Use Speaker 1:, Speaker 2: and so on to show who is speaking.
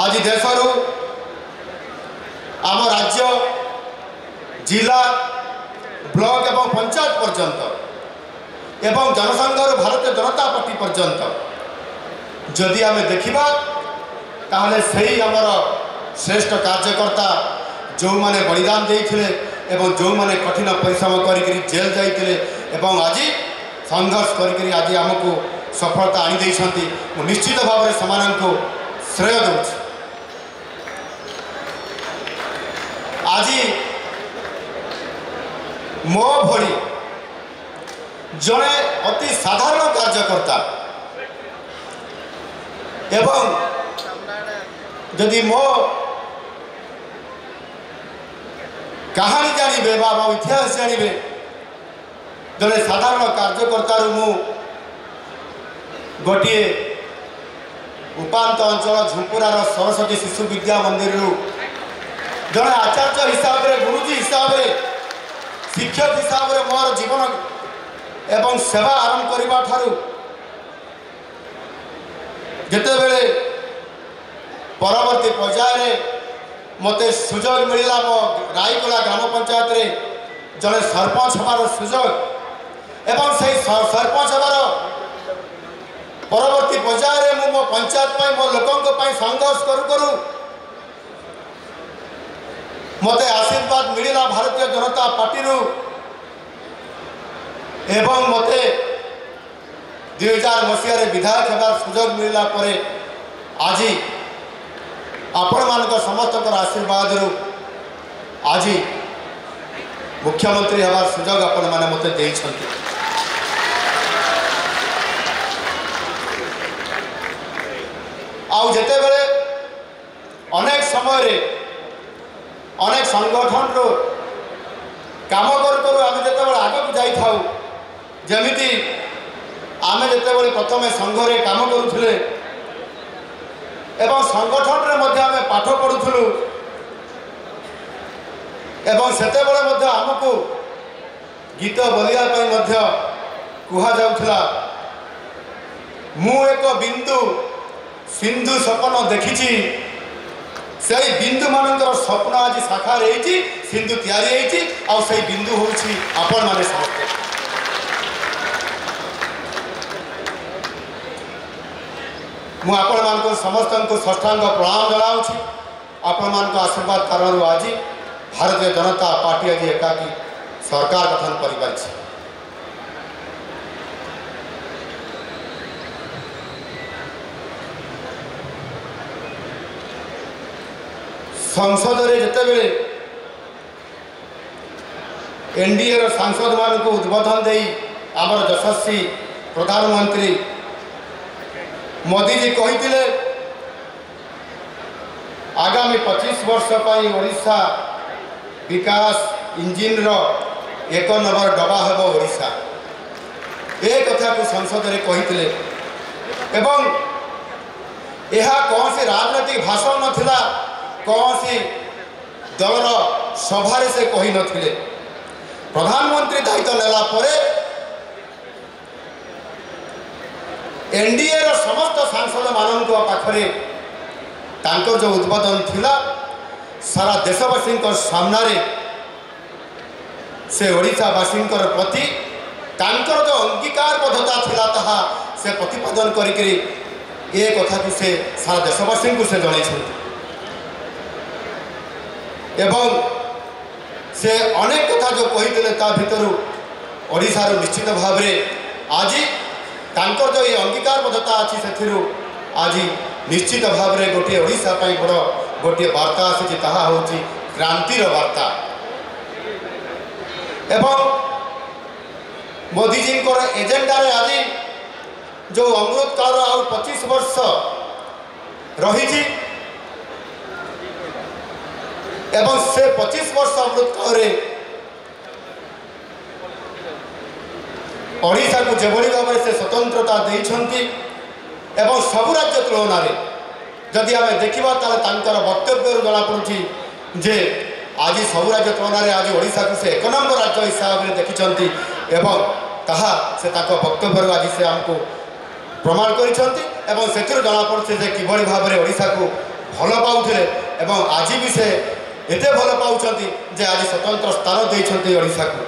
Speaker 1: आज देशर आम राज्य जिला ब्लॉक एवं पंचायत पर्यंत एवं जनसंघर भारतीय जनता पार्टी पर्यंत जदि आम देखा ताहले सही आमर श्रेष्ठ कार्यकर्ता जो माने बलिदान देते एवं जो माने कठिन परिश्रम कर जेल जाते एवं आज संघर्ष कर आज आमको सफलता आनी निश्चित भाव में से श्रेय दूँ। आज मो भली जड़े अति साधारण कार्यकर्ता एवं जदि मो कहानी जानवे इतिहास जानवे जड़े साधारण कार्यकर्ता मु गोटे उपात अंचल झुंपुरार सरस्वती शिशु विद्या मंदिर जड़े आचार्य हिसाब से गुरुजी हिसाब से शिक्षक हिसाब से मोर जीवन एवं सेवा आरंभ करने ठारू जितेबले परवर्ती पर्याय मते सुजोग मिलला मो रायकोला ग्राम पंचायत रे जड़े सरपंच हमार सुजोग एवं से सरपंच हमार परवर्ती पर्याय मु मो पंचायत मो लोकों संघर्ष करू मते आशीर्वाद मिलला भारतीय जनता पार्टी एवं मते 2000 मसीह विधायक होगार सुजोग मिलला परे आज आपण मान समस्त आशीर्वाद आज मुख्यमंत्री होगार सुजोग आपण मैंने मते देइछंती। आउ जेते बेले अनेक समय रे अनेक संगठन रो काम करू आम जिते आग को जाई थाउ जमिति आम जिते प्रथम संघरे काम करुले एवं संगठन रे मध्य आम पाठ पढ़ुलु एवं सेते बेले आमको गीत बोलिया कह जाउथला मु एक बिंदु सिंधु सपन देखी से बिंदु मानकर स्वप्न आज साकार होती सिंधु तैयारी आउ से बिंदु होची आपण माने समस्ते। मु आपण मान समस्त को साष्टांग प्रणाम जनाऊँ आपण मान आशीर्वाद कारण आज भारतीय जनता पार्टी आज एकाकी सरकार गठन कर पारिछि। संसद रे जितेबले एनडीए सांसद मान को उद्बोधन दे आमर यशस्वी प्रधानमंत्री मोदी जी कही आगामी 25 वर्ष पर ओडिशा विकास इंजिन रो 1 नंबर डबा हेबो ओडिशा ए कथा को संसद रे कही एवं यह कौन से राजनीतिक भाषण नथिला कौन सी दलर सभारे से कही नथिले प्रधानमंत्री दायित्व नेला परे एनडीए समस्त सांसद मानक पाखरे तांकर जो उद्बोधन थिला सारा देशवासी सामने से ओडिशावासी प्रति तांकर जो अंगीकारबद्धता थिला ताहा से प्रतिपादन करिकरी ए कथा को से सारा देशवासी को से जणाइछन्ति एवं से अनेक कथा जो कही ता भीतर ओडिशार निश्चित भाव में आज तांकर जो ये अंगीकारबद्धता अच्छी से आज निश्चित भाव में गोटे ओडिशा पई बड़ गोटे वार्ता आसी ताहा होची क्रांतिर वार्ता एवं मोदी जी को एजेंडा रे आज जो अमृत काल आउ 25 वर्ष रही एवं से 25 वर्ष अमृत काल ओडिशा को जेभली भाव से स्वतंत्रता देइछंती एवं सबु राज्य तुलन में जदि आम देखा तार वक्तव्य जना पड़ी जे आज सबु राज्य तुलन में आज ओडिशा को से 1 नंबर राज्य हिसाब से देखिछंती एवं ताहा से वक्तव्य आज से आमको प्रमाण करिछंती एवं से जना पड़े कि भाव में ओडिशा को ଭଲ ପାଉଥିଲେ ଏବଂ ଆଜି ବି ସେ ଏତେ ଭଲ ପାଉଛନ୍ତି ଯେ ଆଜି ସ୍ୱତନ୍ତ୍ର ସ୍ଥାନ ଦେଇଛନ୍ତି ଓଡ଼ିଶାକୁ।